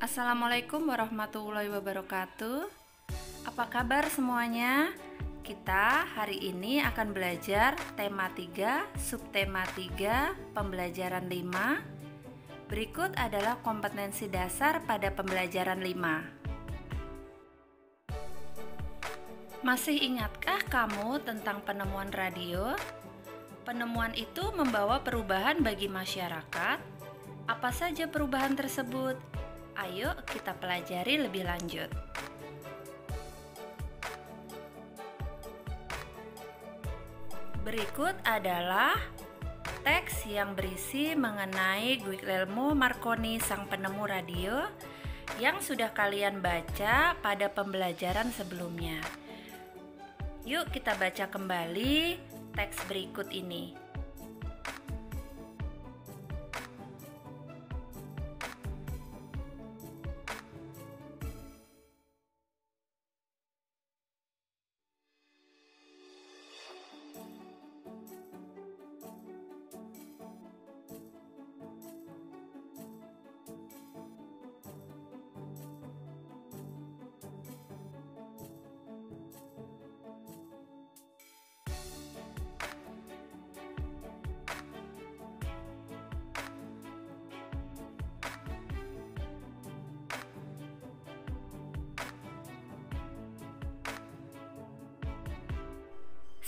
Assalamualaikum warahmatullahi wabarakatuh. Apa kabar semuanya? Kita hari ini akan belajar tema 3, subtema 3, pembelajaran 5. Berikut adalah kompetensi dasar pada pembelajaran 5. Masih ingatkah kamu tentang penemuan radio? Penemuan itu membawa perubahan bagi masyarakat. Apa saja perubahan tersebut? Ayo kita pelajari lebih lanjut. Berikut adalah teks yang berisi mengenai Guglielmo Marconi, sang penemu radio, yang sudah kalian baca pada pembelajaran sebelumnya. Yuk kita baca kembali teks berikut ini.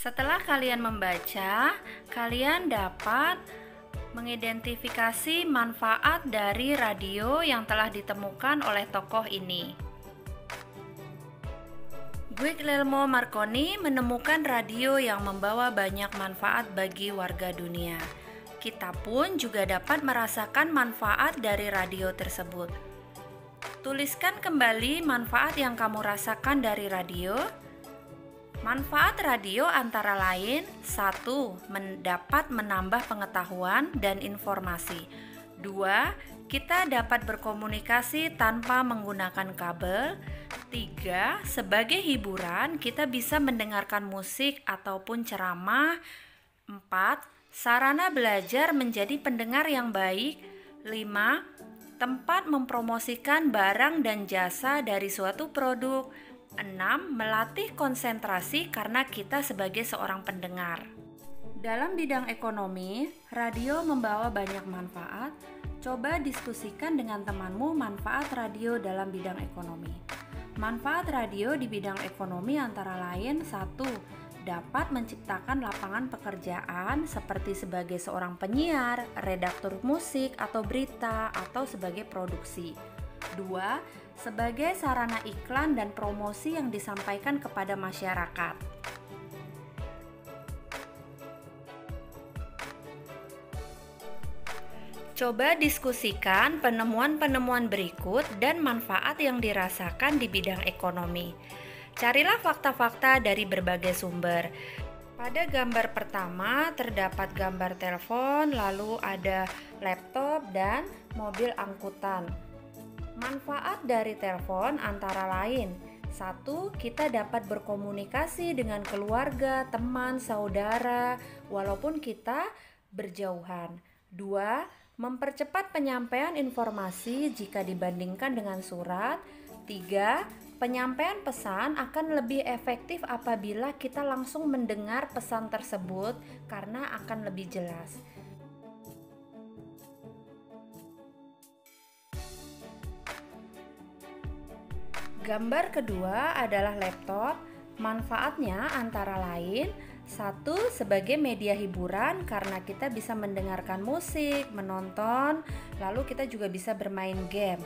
Setelah kalian membaca, kalian dapat mengidentifikasi manfaat dari radio yang telah ditemukan oleh tokoh ini. Guglielmo Marconi menemukan radio yang membawa banyak manfaat bagi warga dunia. Kita pun juga dapat merasakan manfaat dari radio tersebut. Tuliskan kembali manfaat yang kamu rasakan dari radio. Manfaat radio antara lain: 1. Dapat menambah pengetahuan dan informasi. 2. Kita dapat berkomunikasi tanpa menggunakan kabel. 3. Sebagai hiburan, kita bisa mendengarkan musik ataupun ceramah. 4. Sarana belajar menjadi pendengar yang baik. 5. Tempat mempromosikan barang dan jasa dari suatu produk. 6. Melatih konsentrasi karena kita sebagai seorang pendengar. Dalam bidang ekonomi, radio membawa banyak manfaat. Coba diskusikan dengan temanmu manfaat radio dalam bidang ekonomi. Manfaat radio di bidang ekonomi antara lain: 1. Dapat menciptakan lapangan pekerjaan seperti sebagai seorang penyiar, redaktur musik atau berita, atau sebagai produksi. 2. Sebagai sarana iklan dan promosi yang disampaikan kepada masyarakat. Coba diskusikan penemuan-penemuan berikut dan manfaat yang dirasakan di bidang ekonomi. Carilah fakta-fakta dari berbagai sumber. Pada gambar pertama terdapat gambar telepon, lalu ada laptop dan mobil angkutan. Manfaat dari telepon antara lain: 1. Kita dapat berkomunikasi dengan keluarga, teman, saudara, walaupun kita berjauhan. 2. Mempercepat penyampaian informasi jika dibandingkan dengan surat. 3. Penyampaian pesan akan lebih efektif apabila kita langsung mendengar pesan tersebut karena akan lebih jelas. Gambar kedua adalah laptop. Manfaatnya antara lain: 1. Sebagai media hiburan karena kita bisa mendengarkan musik, menonton, lalu kita juga bisa bermain game.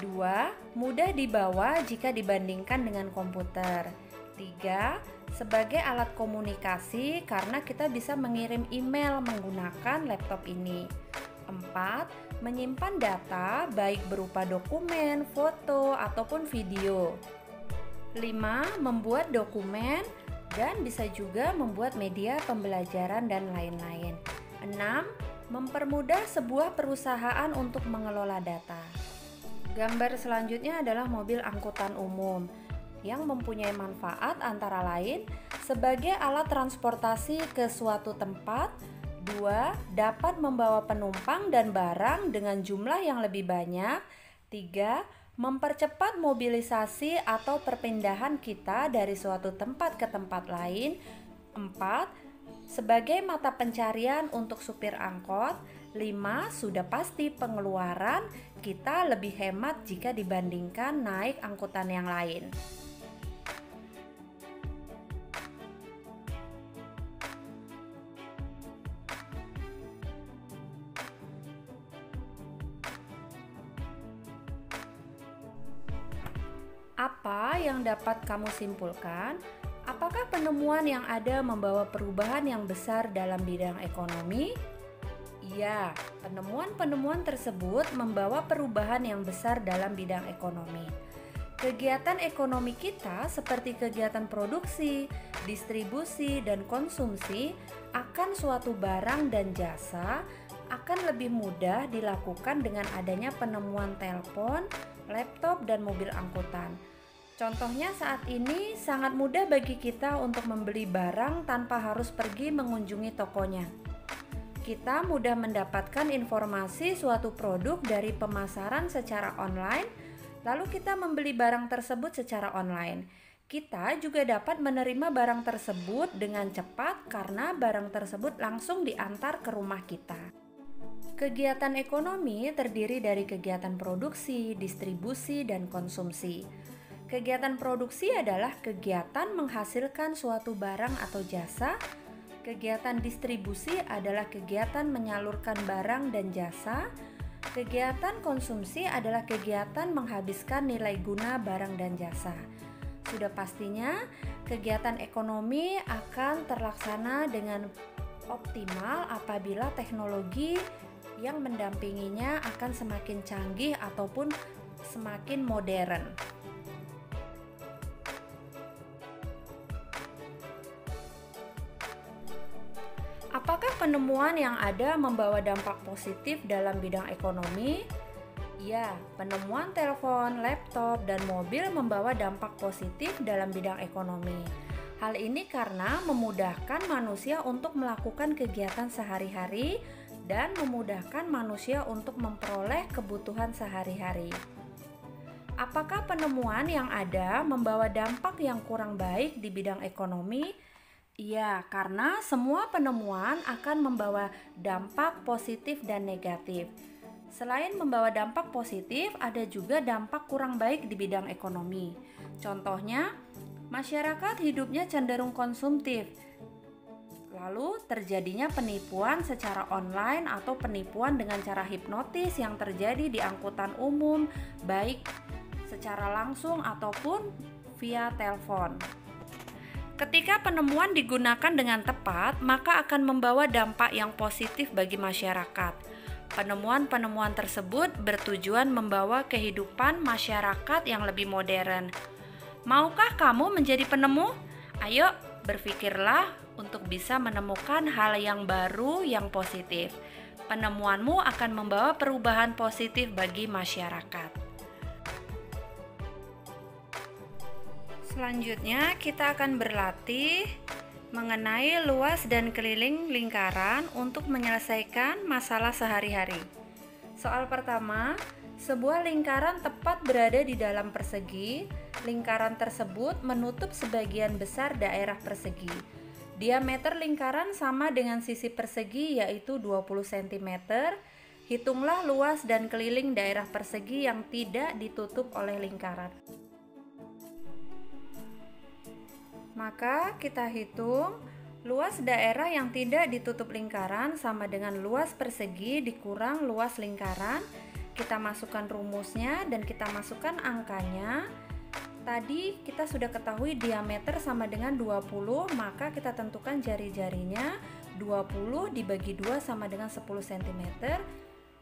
2. Mudah dibawa jika dibandingkan dengan komputer. 3. Sebagai alat komunikasi karena kita bisa mengirim email menggunakan laptop ini. 4. Menyimpan data baik berupa dokumen, foto, ataupun video. 5. Membuat dokumen dan bisa juga membuat media pembelajaran dan lain-lain. 6. Mempermudah sebuah perusahaan untuk mengelola data. Gambar selanjutnya adalah mobil angkutan umum yang mempunyai manfaat antara lain: sebagai alat transportasi ke suatu tempat. 2. Dapat membawa penumpang dan barang dengan jumlah yang lebih banyak. 3. Mempercepat mobilisasi atau perpindahan kita dari suatu tempat ke tempat lain. 4. Sebagai mata pencarian untuk supir angkot. 5. Sudah pasti pengeluaran kita lebih hemat jika dibandingkan naik angkutan yang lain. Apa yang dapat kamu simpulkan? Apakah penemuan yang ada membawa perubahan yang besar dalam bidang ekonomi? Iya, penemuan-penemuan tersebut membawa perubahan yang besar dalam bidang ekonomi. Kegiatan ekonomi kita seperti kegiatan produksi, distribusi, dan konsumsi akan suatu barang dan jasa akan lebih mudah dilakukan dengan adanya penemuan telepon, laptop, dan mobil angkutan. Contohnya saat ini sangat mudah bagi kita untuk membeli barang tanpa harus pergi mengunjungi tokonya. Kita mudah mendapatkan informasi suatu produk dari pemasaran secara online, lalu kita membeli barang tersebut secara online. Kita juga dapat menerima barang tersebut dengan cepat karena barang tersebut langsung diantar ke rumah kita. Kegiatan ekonomi terdiri dari kegiatan produksi, distribusi, dan konsumsi. Kegiatan produksi adalah kegiatan menghasilkan suatu barang atau jasa. Kegiatan distribusi adalah kegiatan menyalurkan barang dan jasa. Kegiatan konsumsi adalah kegiatan menghabiskan nilai guna barang dan jasa. Sudah pastinya, kegiatan ekonomi akan terlaksana dengan optimal apabila teknologi yang mendampinginya akan semakin canggih ataupun semakin modern. Apakah penemuan yang ada membawa dampak positif dalam bidang ekonomi? Ya, penemuan telepon, laptop, dan mobil membawa dampak positif dalam bidang ekonomi. Hal ini karena memudahkan manusia untuk melakukan kegiatan sehari-hari dan memudahkan manusia untuk memperoleh kebutuhan sehari-hari. Apakah penemuan yang ada membawa dampak yang kurang baik di bidang ekonomi? Iya, karena semua penemuan akan membawa dampak positif dan negatif. Selain membawa dampak positif, ada juga dampak kurang baik di bidang ekonomi. Contohnya, masyarakat hidupnya cenderung konsumtif. Lalu terjadinya penipuan secara online atau penipuan dengan cara hipnotis yang terjadi di angkutan umum, baik secara langsung ataupun via telepon. Ketika penemuan digunakan dengan tepat, maka akan membawa dampak yang positif bagi masyarakat. Penemuan-penemuan tersebut bertujuan membawa kehidupan masyarakat yang lebih modern. Maukah kamu menjadi penemu? Ayo, berpikirlah untuk bisa menemukan hal yang baru yang positif. Penemuanmu akan membawa perubahan positif bagi masyarakat. Selanjutnya, kita akan berlatih mengenai luas dan keliling lingkaran untuk menyelesaikan masalah sehari-hari. Soal pertama, sebuah lingkaran tepat berada di dalam persegi. Lingkaran tersebut menutup sebagian besar daerah persegi. Diameter lingkaran sama dengan sisi persegi yaitu 20 cm. Hitunglah luas dan keliling daerah persegi yang tidak ditutup oleh lingkaran. Maka kita hitung luas daerah yang tidak ditutup lingkaran sama dengan luas persegi dikurang luas lingkaran. Kita masukkan rumusnya dan kita masukkan angkanya. Tadi kita sudah ketahui diameter sama dengan 20, maka kita tentukan jari-jarinya 20 dibagi 2 sama dengan 10 cm.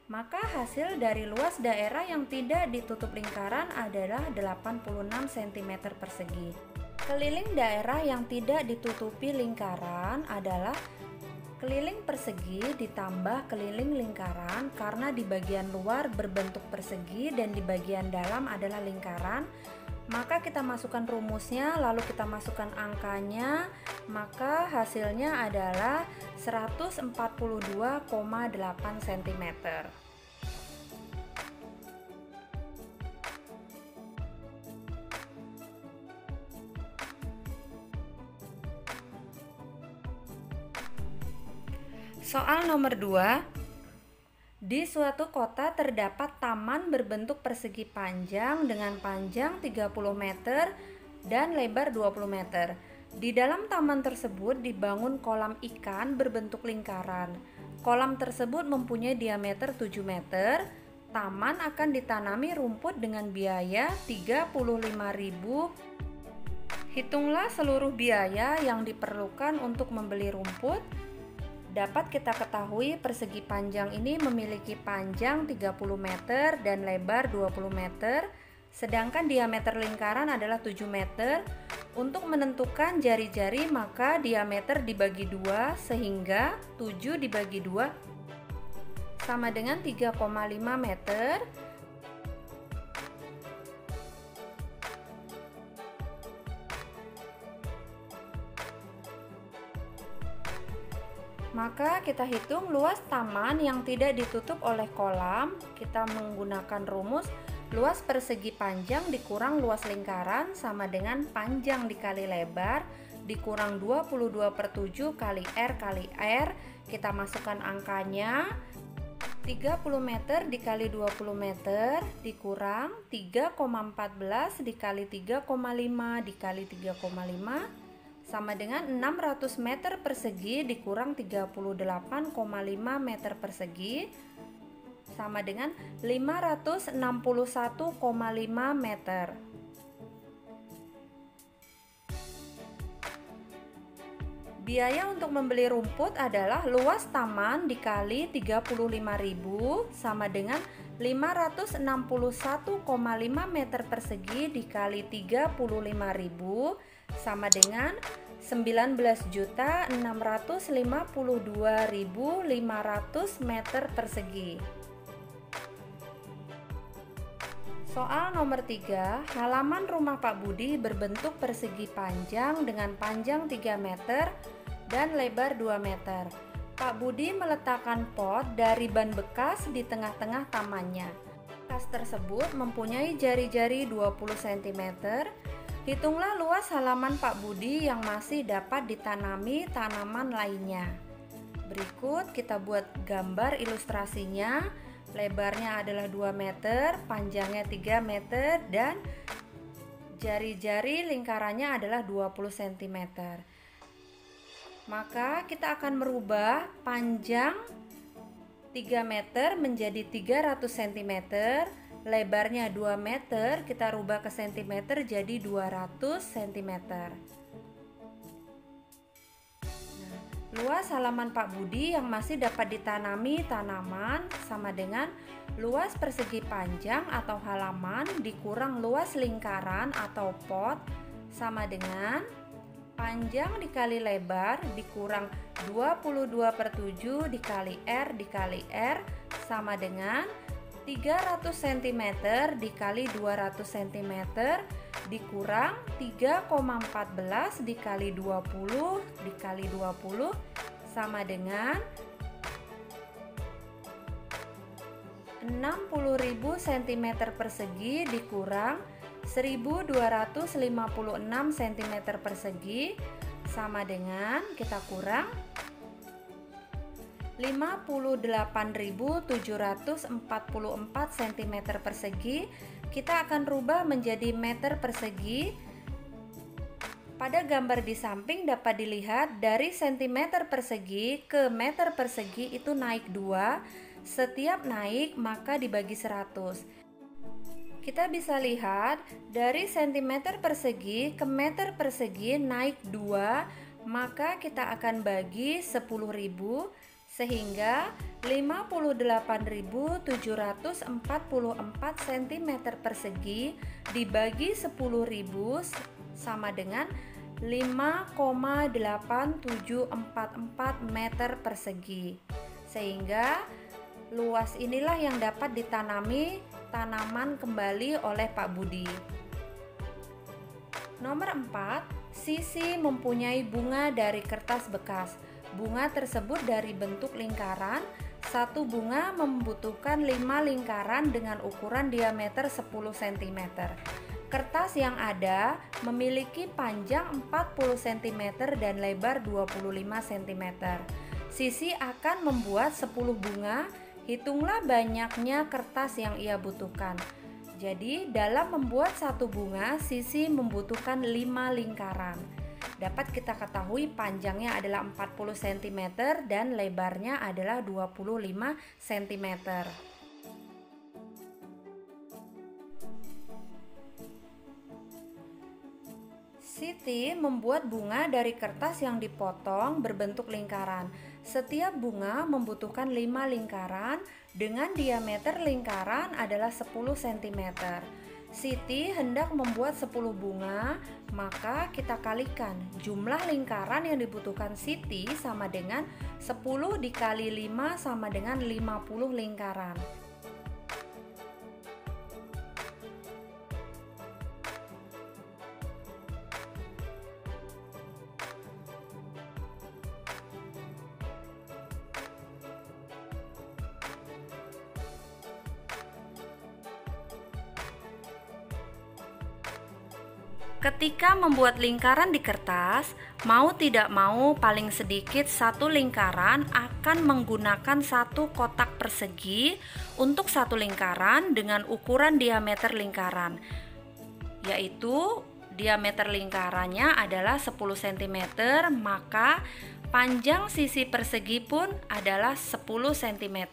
Maka hasil dari luas daerah yang tidak ditutup lingkaran adalah 86 cm persegi. Keliling daerah yang tidak ditutupi lingkaran adalah keliling persegi ditambah keliling lingkaran karena di bagian luar berbentuk persegi dan di bagian dalam adalah lingkaran. Maka kita masukkan rumusnya, lalu kita masukkan angkanya, maka hasilnya adalah 142,8 cm. Soal nomor 2. Di suatu kota terdapat taman berbentuk persegi panjang dengan panjang 30 meter dan lebar 20 meter. Di dalam taman tersebut dibangun kolam ikan berbentuk lingkaran. Kolam tersebut mempunyai diameter 7 meter. Taman akan ditanami rumput dengan biaya 35.000. Hitunglah seluruh biaya yang diperlukan untuk membeli rumput. Dapat kita ketahui persegi panjang ini memiliki panjang 30 meter dan lebar 20 meter, sedangkan diameter lingkaran adalah 7 meter. Untuk menentukan jari-jari maka diameter dibagi 2 sehingga 7 dibagi 2 sama dengan 3,5 meter. Maka kita hitung luas taman yang tidak ditutup oleh kolam. Kita menggunakan rumus luas persegi panjang dikurang luas lingkaran sama dengan panjang dikali lebar dikurang 22/7 kali R. Kita masukkan angkanya. 30 meter dikali 20 meter dikurang 3,14 dikali 3,5 dikali 3,5 sama dengan 600 meter persegi dikurang 38,5 meter persegi sama dengan 561,5 meter. Biaya untuk membeli rumput adalah luas taman dikali 35.000 sama dengan 561,5 meter persegi dikali 35.000 sama dengan 19.652.500 meter persegi. Soal nomor 3, halaman rumah Pak Budi berbentuk persegi panjang dengan panjang 3 meter dan lebar 2 meter. Pak Budi meletakkan pot dari ban bekas di tengah-tengah tamannya. Bekas tersebut mempunyai jari-jari 20 cm. Hitunglah luas halaman Pak Budi yang masih dapat ditanami tanaman lainnya. Berikut kita buat gambar ilustrasinya. Lebarnya adalah 2 meter, panjangnya 3 meter, dan jari-jari lingkarannya adalah 20 cm. Maka kita akan merubah panjang 3 meter menjadi 300 cm, lebarnya 2 meter, kita rubah ke cm jadi 200 cm. Luas halaman Pak Budi yang masih dapat ditanami tanaman sama dengan luas persegi panjang atau halaman dikurang luas lingkaran atau pot sama dengan panjang dikali lebar dikurang 22/7 dikali R sama dengan 300 cm dikali 200 cm dikurang 3,14 dikali 20 dikali 20 sama dengan 60.000 cm persegi dikurang 1.256 cm persegi sama dengan kita kurang 58.744 cm persegi. Kita akan rubah menjadi meter persegi. Pada gambar di samping dapat dilihat dari cm persegi ke meter persegi itu naik 2. Setiap naik maka dibagi 100. Kita bisa lihat dari cm persegi ke meter persegi naik 2, maka kita akan bagi 10.000 sehingga 58.744 cm persegi dibagi 10.000 sama dengan 5,8744 meter persegi. Sehingga luas inilah yang dapat ditanami tanaman kembali oleh Pak Budi. Nomor 4, Sisi mempunyai bunga dari kertas bekas. Bunga tersebut dari bentuk lingkaran. Satu bunga membutuhkan 5 lingkaran dengan ukuran diameter 10 cm. Kertas yang ada memiliki panjang 40 cm dan lebar 25 cm. Sisi akan membuat 10 bunga. Hitunglah banyaknya kertas yang ia butuhkan. Jadi dalam membuat satu bunga, Sisi membutuhkan 5 lingkaran. Dapat kita ketahui panjangnya adalah 40 cm dan lebarnya adalah 25 cm. Siti membuat bunga dari kertas yang dipotong berbentuk lingkaran. Setiap bunga membutuhkan 5 lingkaran dengan diameter lingkaran adalah 10 cm. Siti hendak membuat 10 bunga, maka kita kalikan jumlah lingkaran yang dibutuhkan Siti sama dengan 10 dikali 5 sama dengan 50 lingkaran. Ketika membuat lingkaran di kertas, mau tidak mau paling sedikit satu lingkaran akan menggunakan satu kotak persegi untuk satu lingkaran dengan ukuran diameter lingkaran, yaitu diameter lingkarannya adalah 10 cm, maka panjang sisi persegi pun adalah 10 cm.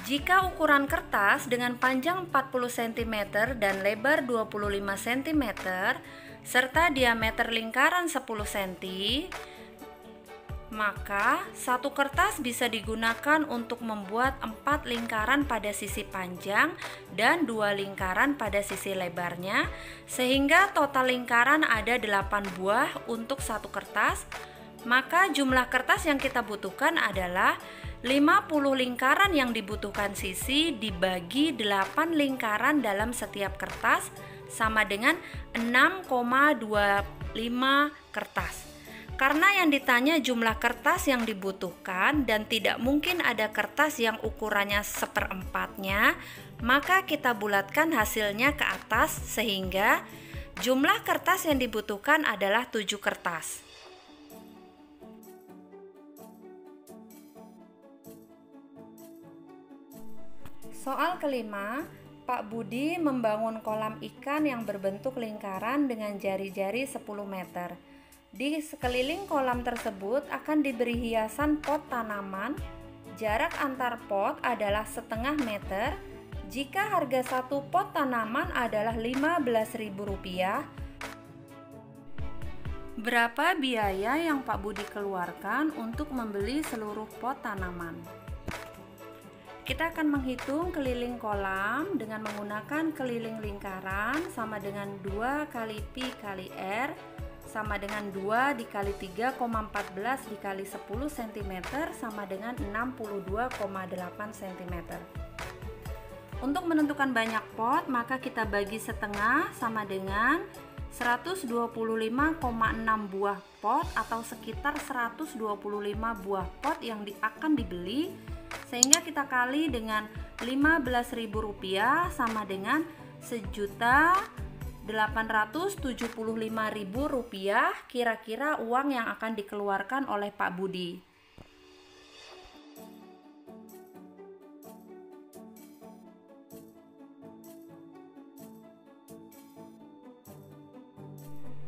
Jika ukuran kertas dengan panjang 40 cm dan lebar 25 cm serta diameter lingkaran 10 cm, maka satu kertas bisa digunakan untuk membuat 4 lingkaran pada sisi panjang dan 2 lingkaran pada sisi lebarnya, sehingga total lingkaran ada 8 buah untuk satu kertas. Maka jumlah kertas yang kita butuhkan adalah 50 lingkaran yang dibutuhkan Sisi dibagi 8 lingkaran dalam setiap kertas sama dengan 6,25 kertas. Karena yang ditanya jumlah kertas yang dibutuhkan dan tidak mungkin ada kertas yang ukurannya seperempatnya, maka kita bulatkan hasilnya ke atas sehingga jumlah kertas yang dibutuhkan adalah 7 kertas. Soal kelima, Pak Budi membangun kolam ikan yang berbentuk lingkaran dengan jari-jari 10 meter. Di sekeliling kolam tersebut akan diberi hiasan pot tanaman. Jarak antar pot adalah setengah meter. Jika harga satu pot tanaman adalah Rp15.000, berapa biaya yang Pak Budi keluarkan untuk membeli seluruh pot tanaman? Kita akan menghitung keliling kolam dengan menggunakan keliling lingkaran sama dengan 2 kali Pi kali R sama dengan 2 dikali 3,14 dikali 10 cm sama dengan 62,8 cm. Untuk menentukan banyak pot, maka kita bagi setengah sama dengan 125,6 buah pot atau sekitar 125 buah pot yang akan dibeli, sehingga kita kali dengan Rp15.000 sama dengan Rp1.875.000, kira-kira uang yang akan dikeluarkan oleh Pak Budi.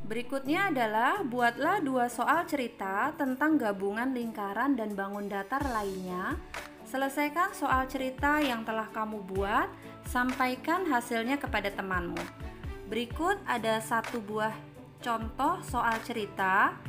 Berikutnya adalah buatlah 2 soal cerita tentang gabungan lingkaran dan bangun datar lainnya. Selesaikan soal cerita yang telah kamu buat, sampaikan hasilnya kepada temanmu. Berikut ada 1 buah contoh soal cerita.